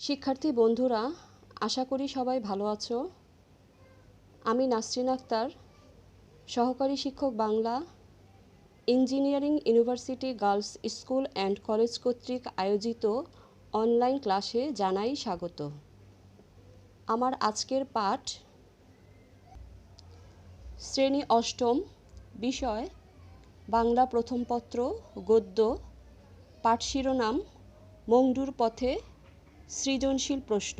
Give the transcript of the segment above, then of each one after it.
শিক্ষার্থী বন্ধুরা, আশা করি সবাই ভালো আছো। আমি নাসরিন আক্তার, সহকারী শিক্ষক Bangla, engineering university girls school and college কর্তৃক আয়োজিত অনলাইন ক্লাসে জানাই স্বাগত। আমার আজকের পাঠ শ্রেণী অষ্টম, বিষয় বাংলা প্রথম পত্র, গদ্য, পাঠ শিরোনাম মংডুর পথে সৃজনশীল প্রশ্ন।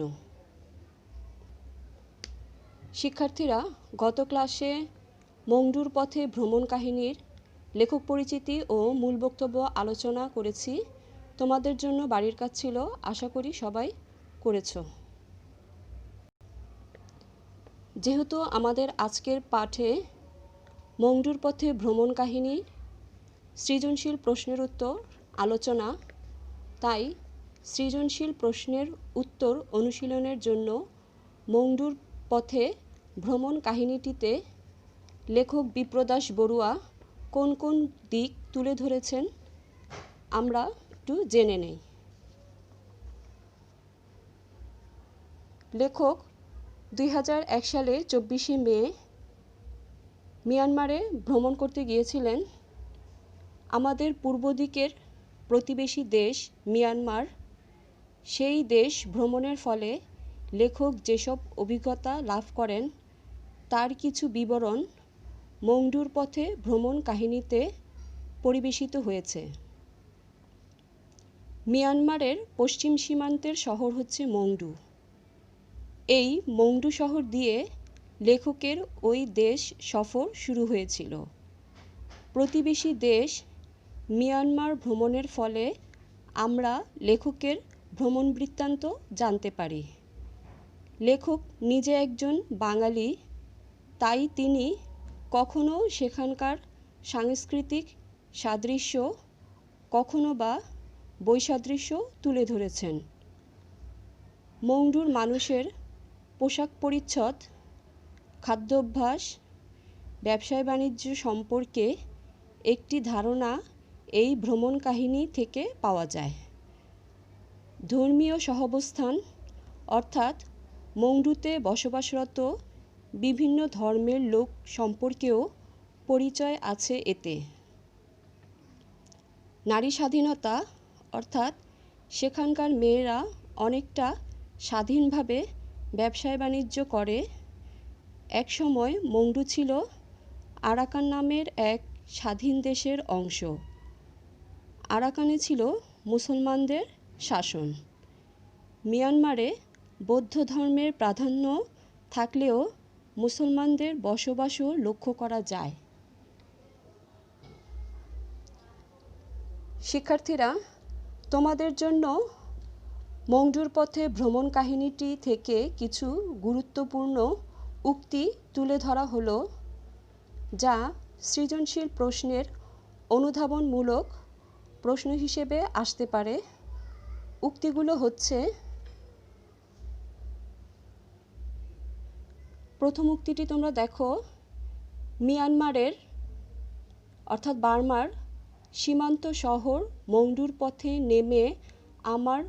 শিক্ষার্থীরা, গত ক্লাসে মংডুর পথে ভ্রমণ কাহিনীর লেখক পরিচিতি ও মূল বক্তব্য আলোচনা করেছি। তোমাদের জন্য বাড়ির কাজ ছিল, আশা করি সবাই করেছ। যেহেতু আমাদের আজকের পাঠে মংডুর পথে ভ্রমণ কাহিনী সৃজনশীল প্রশ্নের উত্তর আলোচনা, তাই সৃজনশীল প্রশ্নের উত্তর অনুশীলনের জন্য মংডুর পথে ভ্রমণ কাহিনীটিতে লেখক বিপ্রদাস বড়ুয়া কোন কোন দিক তুলে ধরেছেন আমরা একটু জেনে নেই। লেখক 2001 সালে 24শে মে মিয়ানমারে ভ্রমণ করতে গিয়েছিলেন। আমাদের পূর্ব দিকের প্রতিবেশী দেশ মিয়ানমার, সেই দেশ ভ্রমণের ফলে লেখক যেসব অভিজ্ঞতা লাভ করেন তার কিছু বিবরণ মংডুর পথে ভ্রমণ কাহিনীতে পরিবেশিত হয়েছে। মিয়ানমারের পশ্চিম সীমান্তের শহর হচ্ছে মংডু। এই মংডু শহর দিয়ে লেখকের ওই দেশ সফর শুরু হয়েছিল। প্রতিবেশী দেশ মিয়ানমার ভ্রমণের ফলে আমরা লেখকের ভ্রমণ বৃত্তান্ত জানতে পারি। লেখক নিজে একজন বাঙালি, তাই তিনি কখনো সেখানকার সাংস্কৃতিক সাদৃশ্য, কখনো বা বৈসাদৃশ্য তুলে ধরেছেন। মংডুর মানুষের পোশাক পরিচ্ছদ, খাদ্যাভ্যাস, ব্যবসায় বাণিজ্য সম্পর্কে একটি ধারণা এই ভ্রমণ কাহিনী থেকে পাওয়া যায়। ধর্মীয় সহাবস্থান অর্থাৎ মংডুতে বসবাসরত বিভিন্ন ধর্মের লোক সম্পর্কেও পরিচয় আছে এতে। নারী স্বাধীনতা অর্থাৎ সেখানকার মেয়েরা অনেকটা স্বাধীনভাবে ব্যবসায় বাণিজ্য করে। একসময় মংডু ছিল আরাকান নামের এক স্বাধীন দেশের অংশ। আরাকানে ছিল মুসলমানদের শাসন। মিয়ানমারে বৌদ্ধ ধর্মের প্রাধান্য থাকলেও মুসলমানদের বসবাসও লক্ষ্য করা যায়। শিক্ষার্থীরা, তোমাদের জন্য মংডুর পথে ভ্রমণ কাহিনীটি থেকে কিছু গুরুত্বপূর্ণ উক্তি তুলে ধরা হলো, যা সৃজনশীল প্রশ্নের অনুধাবনমূলক প্রশ্ন হিসেবে আসতে পারে। উক্তিগুলো হচ্ছে, প্রথম উক্তিটি তোমরা দেখো, মিয়ানমারের অর্থাৎ বার্মার সীমান্ত শহর মংডুর পথে নেমে আমার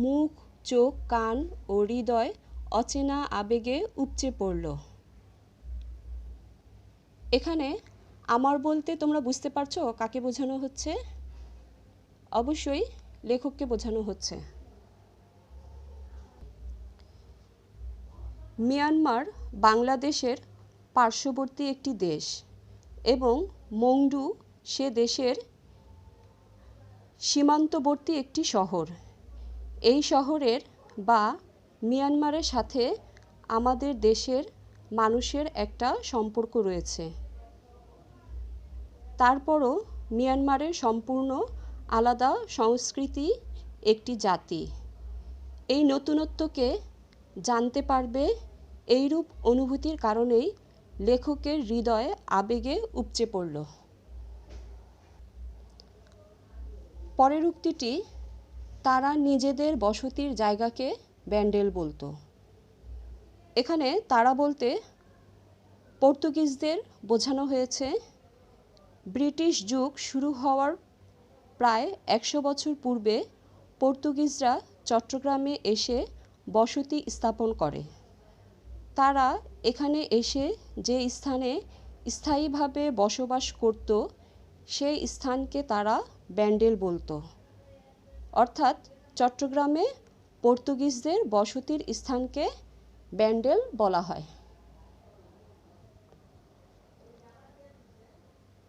মুখ, চোখ, কান ও হৃদয় অচেনা আবেগে উপচে পড়ল। এখানে আমার বলতে তোমরা বুঝতে পারছো কাকে বোঝানো হচ্ছে? অবশ্যই লেখককে বোঝানো হচ্ছে। মিয়ানমার বাংলাদেশের পার্শ্ববর্তী একটি দেশ এবং মংডু সে দেশের সীমান্তবর্তী একটি শহর। এই শহরের বা মিয়ানমারের সাথে আমাদের দেশের মানুষের একটা সম্পর্ক রয়েছে। তারপরও মিয়ানমারের সম্পূর্ণ আলাদা সংস্কৃতি, একটি জাতি। এই নতুনত্বকে জানতে পারবে এইরূপ অনুভূতির কারণেই লেখকের হৃদয়ে আবেগে উপচে পড়ল। পরের উক্তিটি, তারা নিজেদের বসতির জায়গাকে ব্যান্ডেল বলতো। এখানে তারা বলতে পর্তুগিজদের বোঝানো হয়েছে। ব্রিটিশ যুগ শুরু হওয়ার প্রায় 100 বছর পূর্বে পর্তুগিজরা চট্টগ্রামে এসে বসতি স্থাপন করে। তারা এখানে এসে যে স্থানে স্থায়ীভাবে বসবাস করত সেই স্থানকে তারা ব্যান্ডেল বলতো। অর্থাৎ চট্টগ্রামে পর্তুগিজদের বসতির স্থানকে ব্যান্ডেল বলা হয়।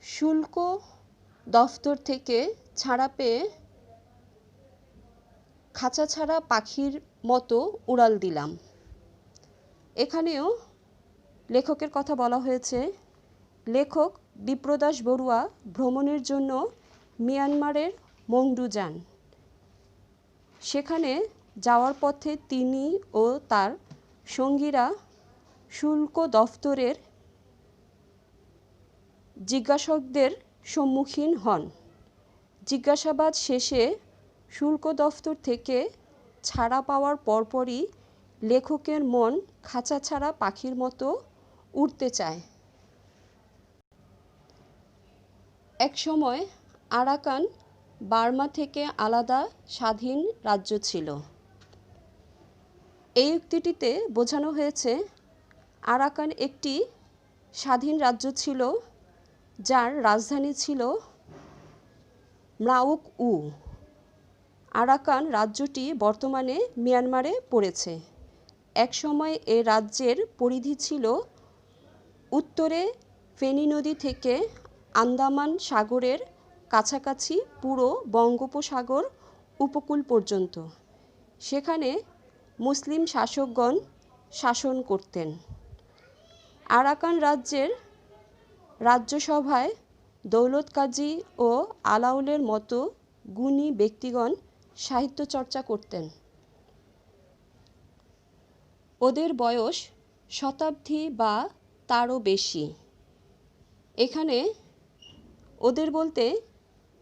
শুল্ক দফতর থেকে ছাড়া পেয়ে খাঁচা ছাড়া পাখির মতো উড়াল দিলাম। এখানেও লেখকের কথা বলা হয়েছে। লেখক বিপ্রদাস বড়ুয়া ভ্রমণের জন্য মিয়ানমারের মংডু যান। সেখানে যাওয়ার পথে তিনি ও তার সঙ্গীরা শুল্ক দফতরের জিজ্ঞাসকদের সম্মুখীন হন। জিজ্ঞাসাবাদ শেষে শুল্ক দফতর থেকে ছাড়া পাওয়ার পরপরই লেখকের মন খাঁচা ছাড়া পাখির মতো উড়তে চায়। একসময় আরাকান বার্মা থেকে আলাদা স্বাধীন রাজ্য ছিল। এই উক্তিটিতে বোঝানো হয়েছে আরাকান একটি স্বাধীন রাজ্য ছিল যার রাজধানী ছিল ম্রাউক-উ। আরাকান রাজ্যটি বর্তমানে মিয়ানমারে পড়েছে। একসময় এ রাজ্যের পরিধি ছিল উত্তরে ফেনী নদী থেকে আন্দামান সাগরের কাছাকাছি পুরো বঙ্গোপসাগর উপকূল পর্যন্ত। সেখানে মুসলিম শাসকগণ শাসন করতেন। আরাকান রাজ্যের রাজ্যসভায় দৌলত কাজী ও আলাওলের মতো গুণী ব্যক্তিগণ সাহিত্য চর্চা করতেন। ওদের বয়স শতাব্দী বা তারও বেশি। এখানে ওদের বলতে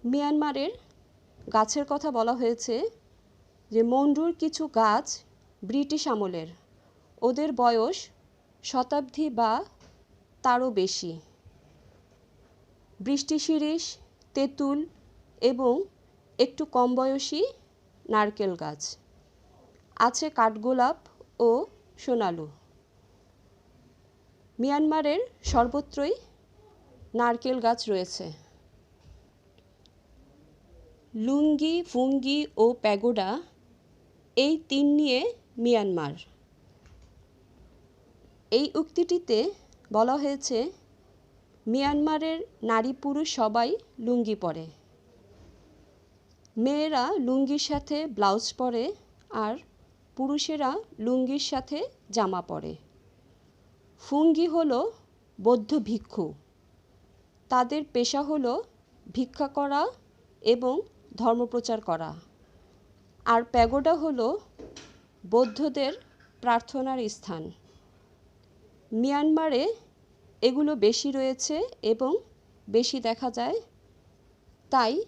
মিয়ানমারের গাছের কথা বলা হয়েছে, যে মন্ডুর কিছু গাছ ব্রিটিশ আমলের। ওদের বয়স শতাব্দী বা তারও বেশি। বৃষ্টিশিরীষ, তেঁতুল এবং একটু কম বয়সী নারকেল গাছ আছে, কাঠগোলাপ ও সোনালু। মিয়ানমারের সর্বত্রই নারকেল গাছ রয়েছে। লুঙ্গি, ফুঙ্গি ও প্যাগোডা এই তিন নিয়ে মিয়ানমার। এই উক্তিটিতে বলা হয়েছে মিয়ানমারের নারী পুরুষ সবাই লুঙ্গি পরে। মেয়েরা লুঙ্গির সাথে ব্লাউজ পরে আর পুরুষেরা লুঙ্গির সাথে জামা পরে। ফুঙ্গি হলো বৌদ্ধ ভিক্ষু। তাদের পেশা হলো ভিক্ষা করা এবং ধর্মপ্রচার করা। আর প্যাগোডা হলো বৌদ্ধদের প্রার্থনার স্থান। মিয়ানমারে এগুলো বেশি রয়েছে এবং বেশি দেখা যায়, তাই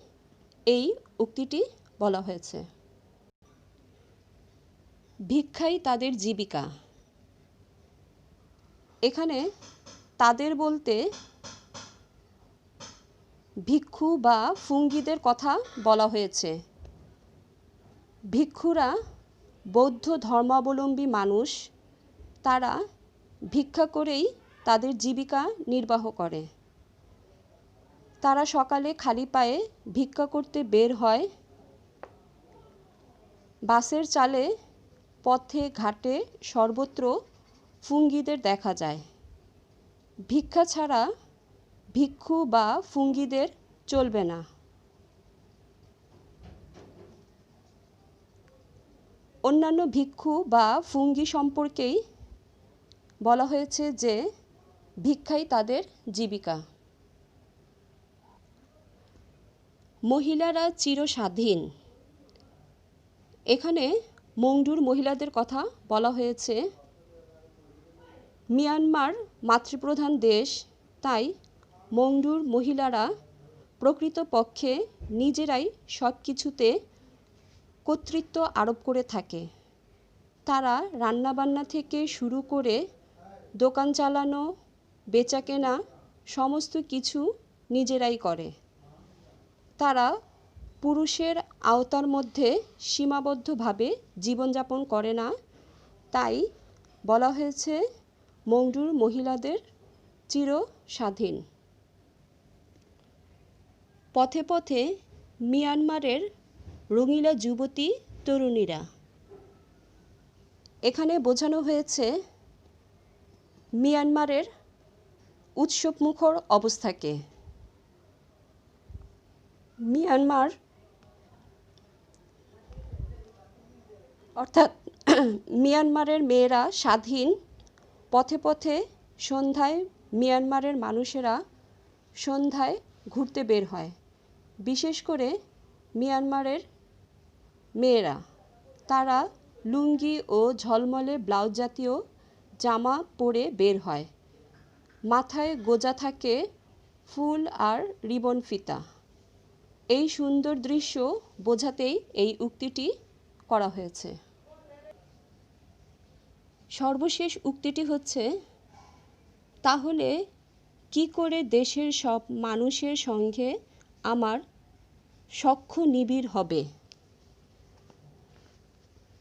এই উক্তিটি বলা হয়েছে। ভিক্ষাই তাদের জীবিকা। এখানে তাদের বলতে ভিক্ষু বা ফুঙ্গিদের কথা বলা হয়েছে। ভিক্ষুরা বৌদ্ধ ধর্মাবলম্বী মানুষ। তারা ভিক্ষা করেই তাদের জীবিকা নির্বাহ করে। তারা সকালে খালি পায়ে ভিক্ষা করতে বের হয়। বাসের চালে, পথে ঘাটে সর্বত্র ফুঙ্গিদের দেখা যায়। ভিক্ষা ছাড়া ভিক্ষু বা ফুঙ্গিদের চলবে না। অন্যান্য ভিক্ষু বা ফুঙ্গি সম্পর্কেই বলা হয়েছে যে ভিক্ষাই তাদের জীবিকা। মহিলারা চিরস্বাধীন। এখানে মংডুর মহিলাদের কথা বলা হয়েছে। মিয়ানমার মাতৃপ্রধান দেশ, তাই মংডুর মহিলারা প্রকৃতপক্ষে নিজেরাই সব কিছুতে কর্তৃত্ব আরোপ করে থাকে। তারা রান্নাবান্না থেকে শুরু করে দোকান চালানো, বেচাকেনা সমস্ত কিছু নিজেরাই করে। তারা পুরুষের আওতার মধ্যে সীমাবদ্ধভাবে জীবনযাপন করে না, তাই বলা হয়েছে মংডুর মহিলাদের চির স্বাধীন। পথে পথে মিয়ানমারের রঙিলা যুবতী তরুণীরা, এখানে বোঝানো হয়েছে মিয়ানমারের উৎসবমুখর অবস্থাকে। মিয়ানমার অর্থাৎ মিয়ানমারের মেয়েরা স্বাধীন। পথে পথে সন্ধ্যায় মিয়ানমারের মানুষেরা সন্ধ্যায় ঘুরতে বের হয়। বিশেষ করে মিয়ানমারের মেয়েরা, তারা লুঙ্গি ও ঝলমলে ব্লাউজ জাতীয় জামা পরে বের হয়। মাথায় গোজা থাকে ফুল আর রিবন ফিতা। এই সুন্দর দৃশ্য বোঝাতেই এই উক্তিটি করা হয়েছে। সর্বশেষ উক্তিটি হচ্ছে, তাহলে কি করে দেশের সব মানুষের সঙ্গে আমার সখ্য নিবিড় হবে?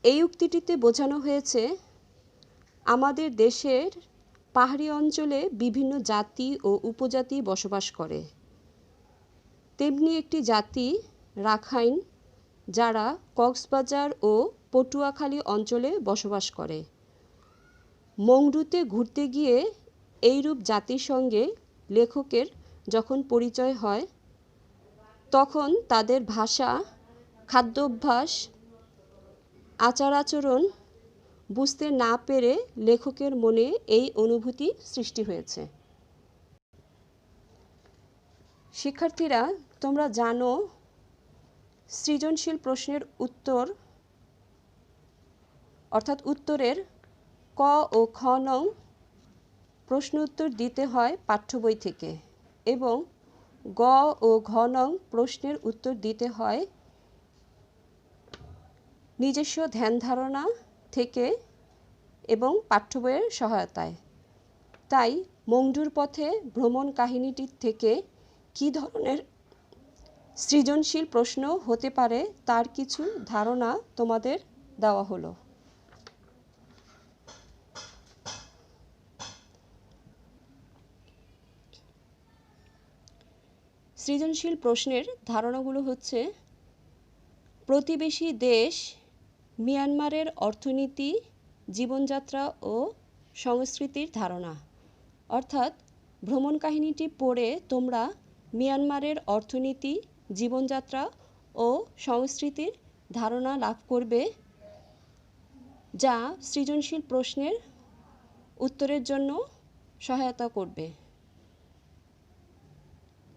এই উক্তিটিতে বোঝানো হয়েছে, আমাদের দেশের পাহাড়ি অঞ্চলে বিভিন্ন জাতি ও উপজাতি বসবাস করে। তেমনি একটি জাতি রাখাইন, যারা কক্সবাজার ও পটুয়াখালী অঞ্চলে বসবাস করে। মংডুতে ঘুরতে গিয়ে এইরূপ জাতির সঙ্গে লেখকের যখন পরিচয় হয়, তখন তাদের ভাষা, খাদ্যাভ্যাস, আচার-আচরণ বুঝতে না পেরে লেখকের মনে এই অনুভূতি সৃষ্টি হয়েছে। শিক্ষার্থীরা, তোমরা জানো সৃজনশীল প্রশ্নের উত্তর অর্থাৎ উত্তরের ক ও খ নং প্রশ্ন উত্তর দিতে হয় পাঠ্য বই থেকে, এবং গ ও ঘ নং প্রশ্নের উত্তর দিতে হয় নিজস্ব ধ্যান ধারণা থেকে এবং পাঠ্য বইয়ের সহায়তায়। তাই মংডুর পথে ভ্রমণ কাহিনীটি থেকে কী ধরনের সৃজনশীল প্রশ্ন হতে পারে তার কিছু ধারণা তোমাদের দেওয়া হলো। সৃজনশীল প্রশ্নের ধারণাগুলো হচ্ছে, প্রতিবেশী দেশ মিয়ানমারের অর্থনীতি, জীবনযাত্রা ও সংস্কৃতির ধারণা। অর্থাৎ ভ্রমণ কাহিনীটি পড়ে তোমরা মিয়ানমারের অর্থনীতি, জীবনযাত্রা ও সংস্কৃতির ধারণা লাভ করবে, যা সৃজনশীল প্রশ্নের উত্তরের জন্য সহায়তা করবে।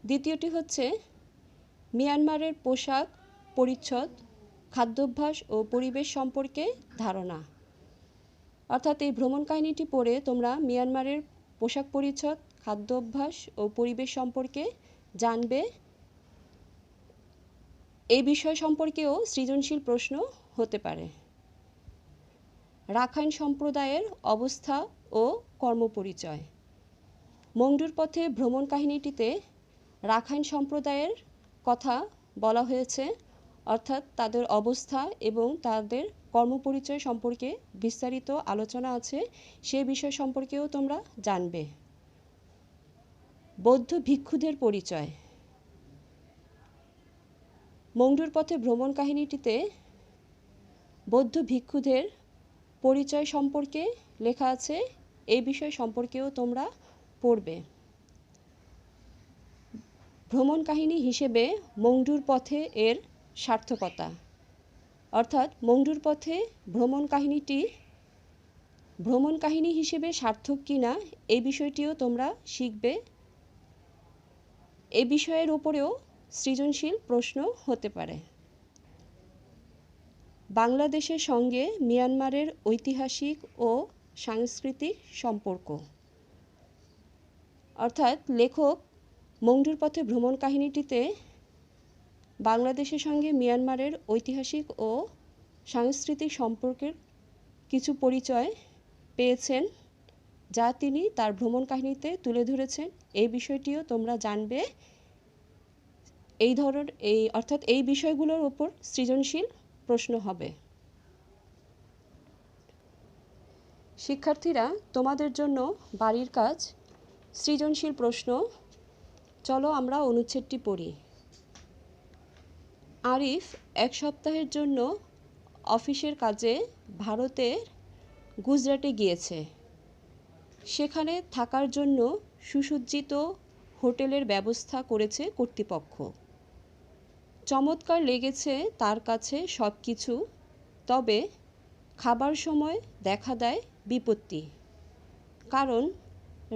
দ্বিতীয়টি হচ্ছে মিয়ানমারের পোশাক পরিচ্ছদ, খাদ্যাভ্যাস ও পরিবেশ সম্পর্কে ধারণা। অর্থাৎ এই ভ্রমণ কাহিনীটি পড়ে তোমরা মিয়ানমারের পোশাক পরিচ্ছদ, খাদ্যাভ্যাস ও পরিবেশ সম্পর্কে জানবে। এই বিষয় সম্পর্কেও সৃজনশীল প্রশ্ন হতে পারে। রাখাইন সম্প্রদায়ের অবস্থা ও কর্মপরিচয়। মংডুর পথে ভ্রমণ কাহিনীটিতে রাখাইন সম্প্রদায়ের কথা বলা হয়েছে, অর্থাৎ তাদের অবস্থা এবং তাদের কর্মপরিচয় সম্পর্কে বিস্তারিত আলোচনা আছে, সে বিষয় সম্পর্কেও তোমরা জানবে। বৌদ্ধ ভিক্ষুদের পরিচয়। মংডুর পথে ভ্রমণ কাহিনীটিতে বৌদ্ধ ভিক্ষুদের পরিচয় সম্পর্কে লেখা আছে, এই বিষয় সম্পর্কেও তোমরা পড়বে। ভ্রমণ কাহিনী হিসেবে মংডুর পথে এর সার্থকতা। অর্থাৎ মংডুর পথে ভ্রমণ কাহিনী হিসেবে সার্থক কিনা এই বিষয়টিও তোমরা শিখবে। এই বিষয়ের উপরেও সৃজনশীল প্রশ্ন হতে পারে। বাংলাদেশের সঙ্গে মিয়ানমারের ঐতিহাসিক ও সাংস্কৃতিক সম্পর্ক। অর্থাৎ লেখক মংডুর পথে ভ্রমণ কাহিনীটিতে বাংলাদেশের সঙ্গে মিয়ানমারের ঐতিহাসিক ও সাংস্কৃতিক সম্পর্কের কিছু পরিচয় পেয়েছেন, যা তিনি তার ভ্রমণ কাহিনীতে তুলে ধরেছেন। এই বিষয়টিও তোমরা জানবে। অর্থাৎ এই বিষয়গুলোর উপর সৃজনশীল প্রশ্ন হবে। শিক্ষার্থীরা, তোমাদের জন্য বাড়ির কাজ সৃজনশীল প্রশ্ন। চলো আমরা অনুচ্ছেদটি পড়ি। আরিফ এক সপ্তাহের জন্য অফিসের কাজে ভারতের গুজরাটে গিয়েছে। সেখানে থাকার জন্য সুসজ্জিত হোটেলের ব্যবস্থা করেছে কর্তৃপক্ষ। চমৎকার লেগেছে তার কাছে সব কিছু, তবে খাবার সময় দেখা দেয় বিপত্তি। কারণ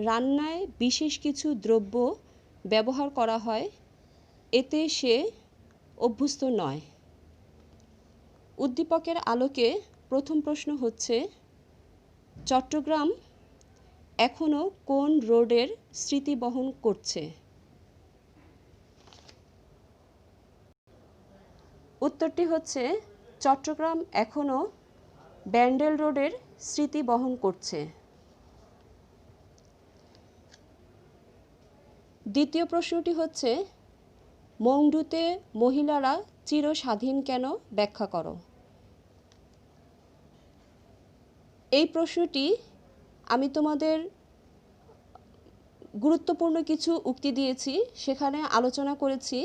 রান্নায় বিশেষ কিছু দ্রব্য ব্যবহার করা হয়, এতে সে অভ্যস্ত নয়। উদ্দীপকের আলোকে প্রথম প্রশ্ন হচ্ছে, চট্টগ্রাম এখনও কোন রোডের স্মৃতি বহন করছে? উত্তরটি হচ্ছে, চট্টগ্রাম এখনও ব্যান্ডেল রোডের স্মৃতি বহন করছে। দ্বিতীয় প্রশ্নটি হচ্ছে, মংডুতে মহিলারা চিরস্বাধীন কেন, ব্যাখ্যা করো। এই প্রশ্নটি আমি তোমাদের গুরুত্বপূর্ণ কিছু উক্তি দিয়েছি, সেখানে আলোচনা করেছি।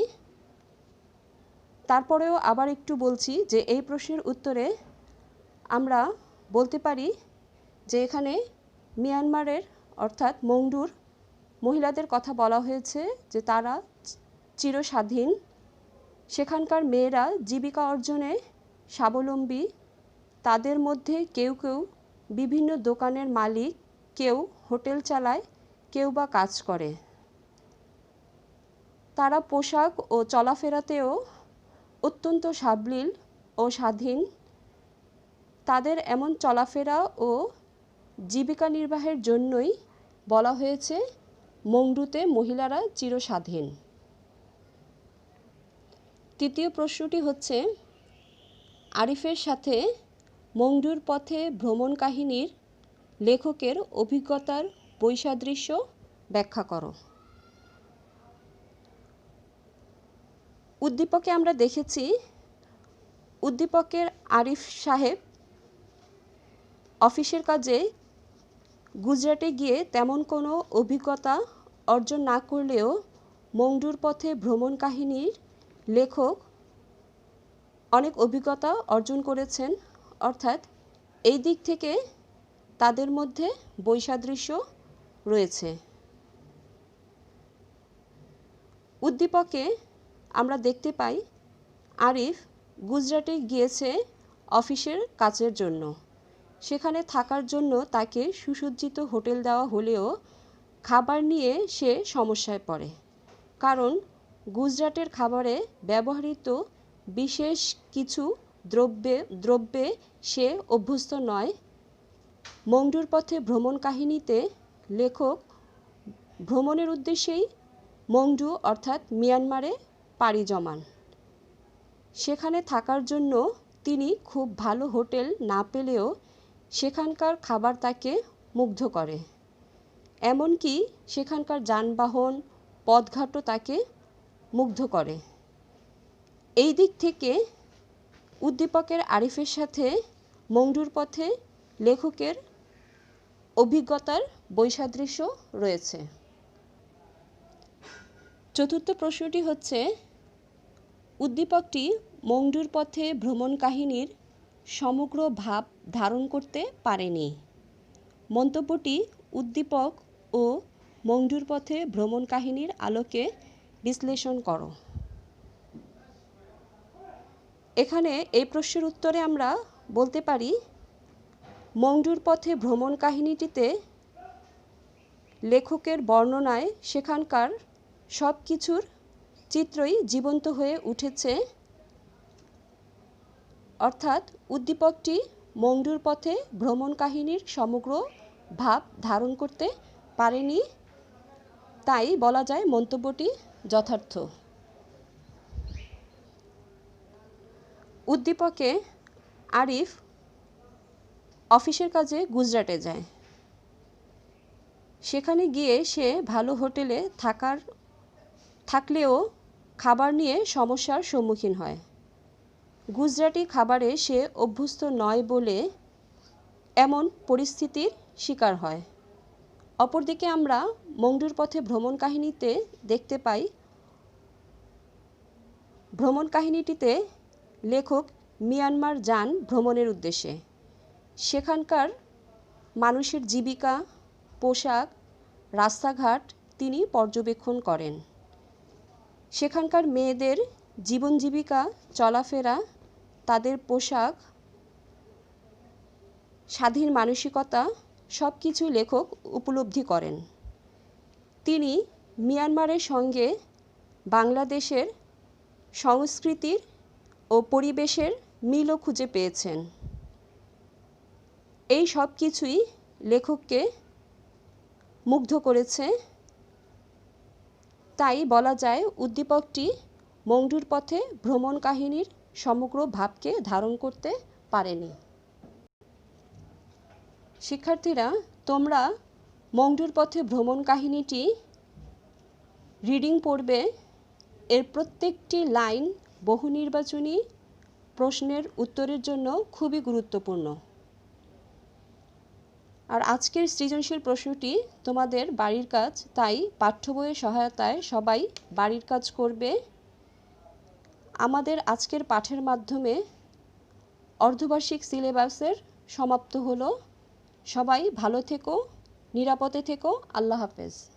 তারপরেও আবার একটু বলছি যে এই প্রশ্নের উত্তরে আমরা বলতে পারি যে এখানে মিয়ানমারের অর্থাৎ মংডুর মহিলাদের কথা বলা হয়েছে যে তারা চিরস্বাধীন। সেখানকার মেয়েরা জীবিকা অর্জনে স্বাবলম্বী। তাদের মধ্যে কেউ কেউ বিভিন্ন দোকানের মালিক, কেউ হোটেল চালায়, কেউ বা কাজ করে। তারা পোশাক ও চলাফেরাতেও অত্যন্ত সাবলীল ও স্বাধীন। তাদের এমন চলাফেরা ও জীবিকা নির্বাহের জন্যই বলা হয়েছে মংডুতে মহিলারা চিরস্বাধীন। তৃতীয় প্রশ্নটি হচ্ছে, আরিফের সাথে মংডুর পথে ভ্রমণ কাহিনীর লেখকের অভিজ্ঞতার বৈসাদৃশ্য ব্যাখ্যা করো। উদ্দীপকে আমরা দেখেছি উদ্দীপকের আরিফ সাহেব অফিসের কাজে গুজরাটে গিয়ে তেমন কোনো অভিজ্ঞতা অর্জন না করলেও মংডুর পথে ভ্রমণ কাহিনীর লেখক অনেক অভিজ্ঞতা অর্জন করেছেন, অর্থাৎ এই দিক থেকে তাদের মধ্যে বৈসাদৃশ্য রয়েছে। উদ্দীপকে আমরা দেখতে পাই আরিফ গুজরাটে গিয়েছে অফিসের কাজের জন্য। সেখানে থাকার জন্য তাকে সুসজ্জিত হোটেল দেওয়া হলেও খাবার নিয়ে সে সমস্যায় পড়ে। কারণ গুজরাটের খাবারে ব্যবহৃত বিশেষ কিছু দ্রব্যে সে অভ্যস্ত নয়। মংডুর পথে ভ্রমণ কাহিনীতে লেখক ভ্রমণের উদ্দেশ্যেই মংডু অর্থাৎ মিয়ানমারে পাড়ি জমান। সেখানে থাকার জন্য তিনি খুব ভালো হোটেল না পেলেও সেখানকার খাবার তাকে মুগ্ধ করে। এমনকি সেখানকার যানবাহন, পথঘাটও তাকে মুগ্ধ করে। এই দিক থেকে উদ্দীপকের আরিফের সাথে মংডুর পথে লেখকের অভিজ্ঞতার বৈসাদৃশ্য রয়েছে। চতুর্থ প্রশ্নটি হচ্ছে, উদ্দীপকটি মংডুর পথে ভ্রমণ কাহিনীর সমগ্র ভাব ধারণ করতে পারেনি। মন্তব্যটি উদ্দীপক ও মংডুর পথে ভ্রমণ কাহিনীর আলোকে বিশ্লেষণ করো। এখানে এই প্রশ্নের উত্তরে আমরা বলতে পারি, মংডুর পথে ভ্রমণ কাহিনীটিতে লেখকের বর্ণনায় সেখানকার সব কিছুর চিত্রই জীবন্ত হয়ে উঠেছে। অর্থাৎ উদ্দীপকটি মংডুর পথে ভ্রমণ কাহিনীর সমগ্র ভাব ধারণ করতে পারেনি, তাই বলা যায় মন্তব্যটি যথার্থ। উদ্দীপকে আরিফ অফিসের কাজে গুজরাটে যায়। সেখানে গিয়ে সে ভালো হোটেলে থাকলেও খাবার নিয়ে সমস্যার সম্মুখীন হয়। গুজরাটি খাবারে সে অভ্যস্ত নয় বলে এমন পরিস্থিতির শিকার হয়। অপরদিকে আমরা মংডুর পথে ভ্রমণ কাহিনীতে দেখতে পাই, ভ্রমণ কাহিনীটিতে লেখক মিয়ানমার যান ভ্রমণের উদ্দেশ্যে। সেখানকার মানুষের জীবিকা, পোশাক, রাস্তাঘাট তিনি পর্যবেক্ষণ করেন। সেখানকার মেয়েদের জীবন জীবিকা, চলাফেরা, তাদের পোশাক, স্বাধীন মানসিকতা সব কিছু লেখক উপলব্ধি করেন। তিনি মিয়ানমারের সঙ্গে বাংলাদেশের সংস্কৃতির ও পরিবেশের মিলও খুঁজে পেয়েছেন। এই সব কিছুই লেখককে মুগ্ধ করেছে। তাই বলা যায় উদ্দীপকটি মংডুর পথে ভ্রমণ কাহিনীর সমগ্র ভাবকে ধারণ করতে পারেনি। শিক্ষার্থীরা, তোমরা মংডুর পথে ভ্রমণ কাহিনীটি রিডিং পড়বে। এর প্রত্যেকটি লাইন বহু নির্বাচনী প্রশ্নের উত্তরের জন্য খুবই গুরুত্বপূর্ণ। আর আজকের সৃজনশীল প্রশ্নটি তোমাদের বাড়ির কাজ, তাই পাঠ্য বইয়ের সহায়তায় সবাই বাড়ির কাজ করবে। আমাদের আজকের পাঠের মাধ্যমে অর্ধবার্ষিক সিলেবাসের সমাপ্ত হলো। সবাই ভালো থেকো, নিরাপদে থেকো। আল্লাহ হাফেজ।